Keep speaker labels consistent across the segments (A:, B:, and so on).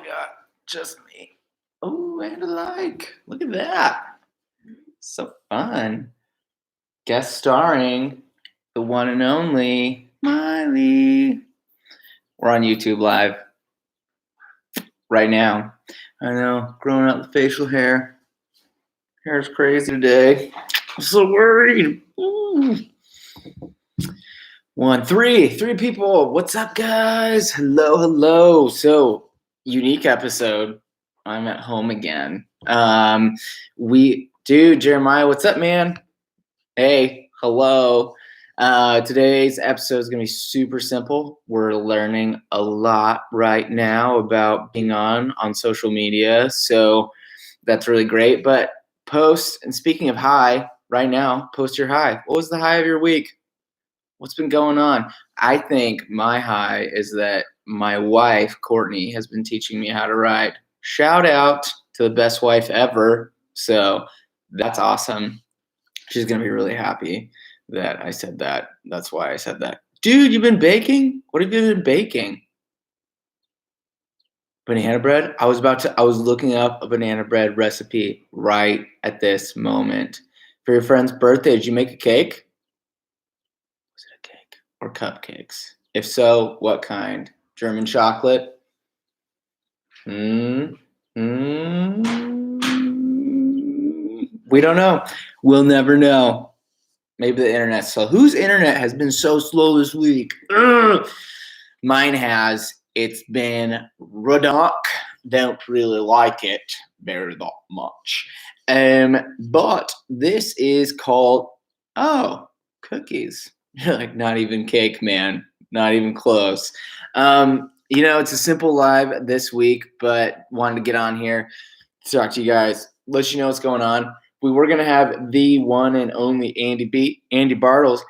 A: God, just me. Oh, and a like. Look at that. So fun. Guest starring the one and only Miley. We're on YouTube Live right now. I know, growing out the facial hair. Hair's crazy today. I'm so worried. Ooh. Three people. What's up, guys? Hello. So, unique episode. I'm at home again. Jeremiah, what's up, man? Hey, hello. Today's episode is going to be super simple. We're learning a lot right now about being on social media. So that's really great. But post, and speaking of high, right now, post your high. What was the high of your week? What's been going on? I think my high is that my wife, Courtney, has been teaching me how to ride. Shout out to the best wife ever. So that's awesome. She's going to be really happy that I said that. That's why I said that. Dude, you've been baking? What have you been baking? Banana bread? I was looking up a banana bread recipe right at this moment. For your friend's birthday, did you make a cake? Was it a cake or cupcakes? If so, what kind? German chocolate? We don't know. We'll never know. Maybe the internet's slow. Whose internet has been so slow this week? Mine has. It's been redonk. Don't really like it very that much. But this is called, cookies. You're like, not even cake, man. Not even close. It's a simple live this week, but wanted to get on here to talk to you guys, let you know what's going on. We were going to have the one and only Andy Bartels,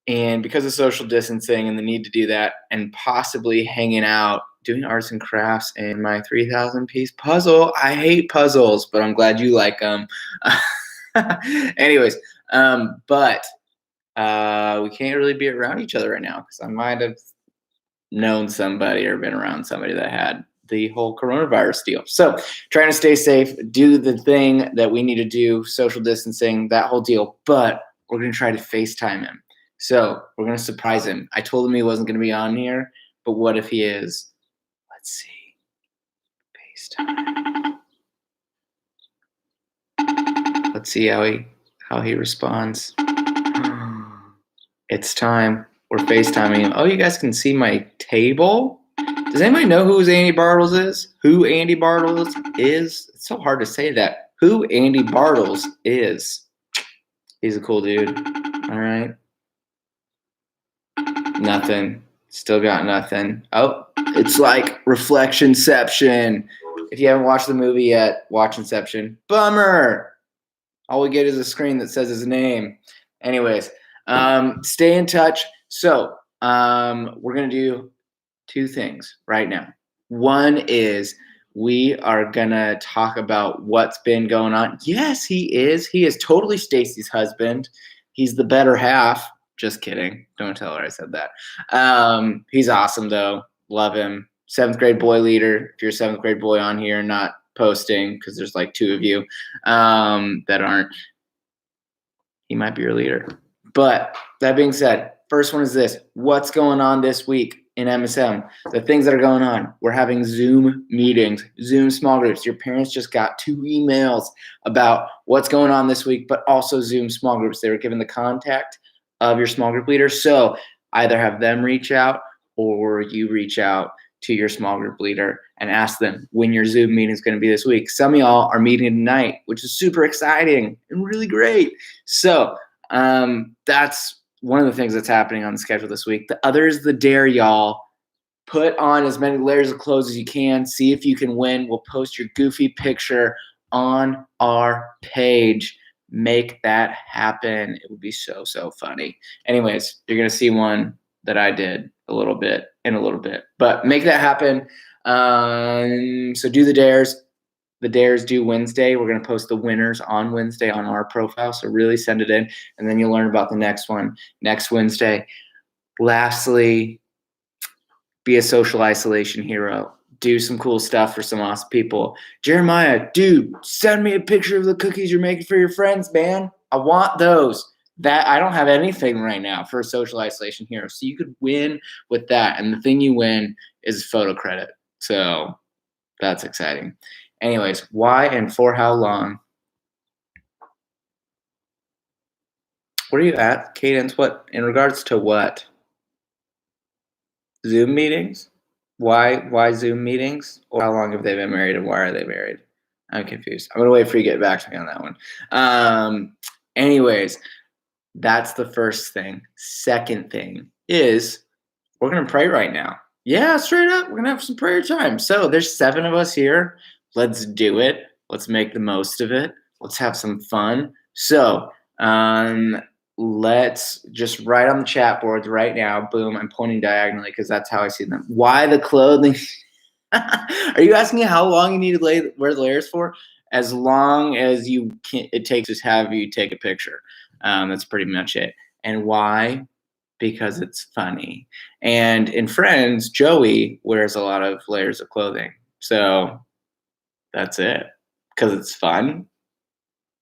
A: and because of social distancing and the need to do that, and possibly hanging out, doing arts and crafts and my 3,000-piece puzzle. I hate puzzles, but I'm glad you like them. Anyways, but we can't really be around each other right now because I might have known somebody or been around somebody that had the whole coronavirus deal. So trying to stay safe, do the thing that we need to do, social distancing, that whole deal. But we're going to try to FaceTime him. So we're going to surprise him. I told him he wasn't going to be on here, but what if he is? Let's see. FaceTime. Let's see how he responds. It's time. We're FaceTiming. Oh, you guys can see my table? Does anybody know who Andy Bartels is? Who Andy Bartels is? It's so hard to say that. Who Andy Bartels is. He's a cool dude. All right. Nothing. Still got nothing. Oh, it's like Reflectionception. If you haven't watched the movie yet, watch Inception. Bummer. All we get is a screen that says his name. Anyways, stay in touch. So we're going to do two things right now. One is we are going to talk about what's been going on. Yes, he is. He is totally Stacy's husband. He's the better half. Just kidding. Don't tell her I said that. He's awesome, though. Love him. 7th grade boy leader. If you're a 7th grade boy on here, not posting, because there's like 2 of you that aren't, he might be your leader. But that being said, first one is this. What's going on this week in MSM? The things that are going on. We're having Zoom meetings, Zoom small groups. Your parents just got 2 emails about what's going on this week, but also Zoom small groups. They were given the contact of your small group leader. So either have them reach out or you reach out to your small group leader and ask them when your Zoom meeting is going to be this week. Some of y'all are meeting tonight, which is super exciting and really great. So that's one of the things that's happening on the schedule this week. The other is the dare, y'all. Put on as many layers of clothes as you can. See if you can win. We'll post your goofy picture on our page. Make that happen. It would be so funny. Anyways, you're going to see one that I did in a little bit. But make that happen. So do the dares. The dares due Wednesday. We're going to post the winners on Wednesday on our profile. So really send it in, and then you'll learn about the next one next Wednesday. Lastly, be a social isolation hero. do some cool stuff for some awesome people. Jeremiah, dude, send me a picture of the cookies you're making for your friends, man. I want those. That I don't have anything right now for social isolation hero. So you could win with that. And the thing you win is photo credit. So that's exciting. Anyways, why and for how long? What are you at, Cadence? What in regards to what? Zoom meetings? Why Zoom meetings? Or how long have they been married and why are they married? I'm confused. I'm gonna wait for you to get back to me on that one. Anyways, that's the first thing. Second thing is we're gonna pray right now. Yeah, straight up, we're gonna have some prayer time. So there's 7 of us here. Let's do it. Let's make the most of it. Let's have some fun. So let's just write on the chat boards right now. Boom, I'm pointing diagonally because that's how I see them. Why the clothing? Are you asking me how long you need to wear the layers for? As long as you can, it takes to have you take a picture. That's pretty much it. And why? Because it's funny. And in Friends, Joey wears a lot of layers of clothing. So that's it. Because it's fun.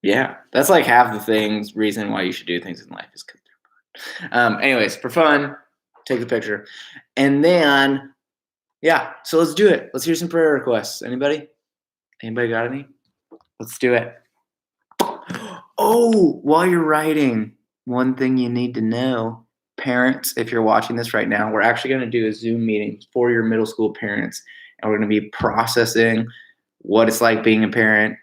A: Yeah, that's like half the reason why you should do things in life is because they're fun. Anyways, for fun, take the picture. And then, yeah, so let's do it. Let's hear some prayer requests. Anybody? Anybody got any? Let's do it. Oh, while you're writing, one thing you need to know, parents, if you're watching this right now, we're actually going to do a Zoom meeting for your middle school parents, and we're going to be processing what it's like being a parent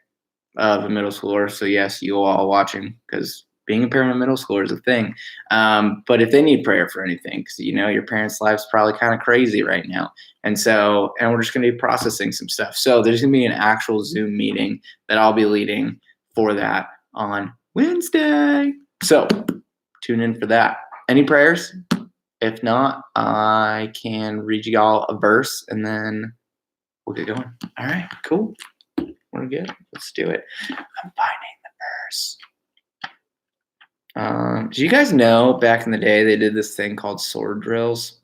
A: of a middle schooler. So yes, you all watching, because being a parent of a middle schooler is a thing. But if they need prayer for anything, because your parents' life's probably kind of crazy right now. And we're just going to be processing some stuff. So there's going to be an actual Zoom meeting that I'll be leading for that on Wednesday. So tune in for that. Any prayers? If not, I can read you all a verse and then we'll get going. All right, cool. We're good. Let's do it. I'm finding the verse. Do you guys know back in the day they did this thing called sword drills?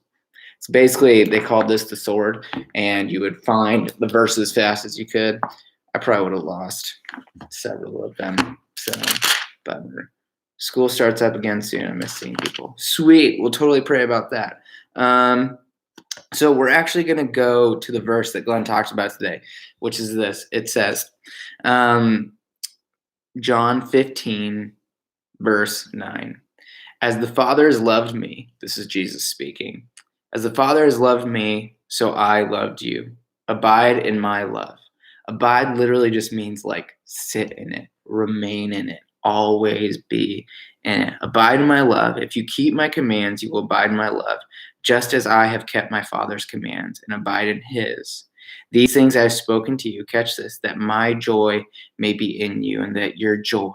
A: It's basically they called this the sword, and you would find the verse as fast as you could. I probably would have lost several of them. So, bummer. School starts up again soon. I miss seeing people. Sweet. We'll totally pray about that. So we're actually going to go to the verse that Glenn talked about today, which is this. It says, John 15, verse 9. As the Father has loved me, this is Jesus speaking. As the Father has loved me, so I loved you. Abide in my love. Abide literally just means like sit in it, remain in it, always be in it. Abide in my love. If you keep my commands, you will abide in my love, just as I have kept my Father's commands and abide in his. These things I have spoken to you, catch this, that my joy may be in you and that your joy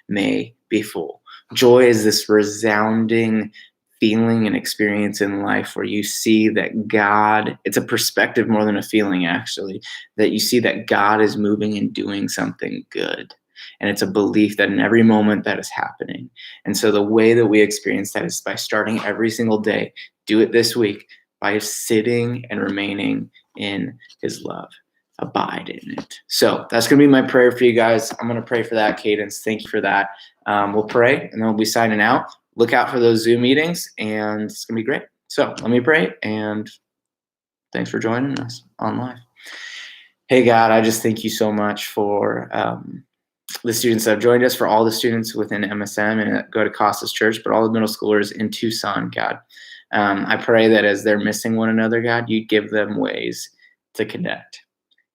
A: may be full. Joy is this resounding feeling and experience in life where you see that God, it's a perspective more than a feeling actually, that you see that God is moving and doing something good. And it's a belief that in every moment that is happening. And so the way that we experience that is by starting every single day, do it this week, by sitting and remaining in his love. Abide in it. So that's going to be my prayer for you guys. I'm going to pray for that, Cadence. Thank you for that. We'll pray and then we'll be signing out. Look out for those Zoom meetings and it's going to be great. So let me pray and thanks for joining us on live. Hey, God, I just thank you so much for the students that have joined us, for all the students within MSM and go to Costas Church, but all the middle schoolers in Tucson, God. I pray that as they're missing one another, God, you give them ways to connect.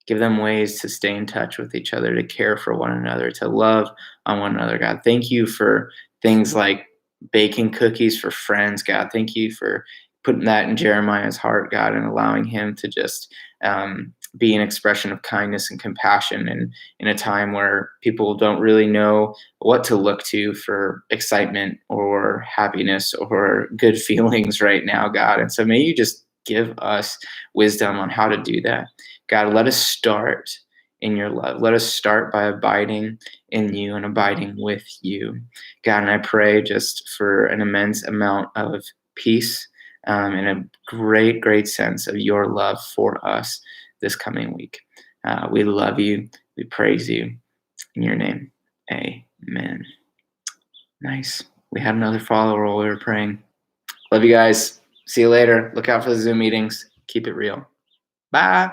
A: Give them ways to stay in touch with each other, to care for one another, to love on one another, God. Thank you for things like baking cookies for friends, God. Thank you for putting that in Jeremiah's heart, God, and allowing him to just be an expression of kindness and compassion and in a time where people don't really know what to look to for excitement or happiness or good feelings right now, God. And so may you just give us wisdom on how to do that. God, let us start in your love. Let us start by abiding in you and abiding with you. God, and I pray just for an immense amount of peace and a great, great sense of your love for us this coming week. We love you. We praise you. In your name, amen. Nice. We had another follower while we were praying. Love you guys. See you later. Look out for the Zoom meetings. Keep it real. Bye.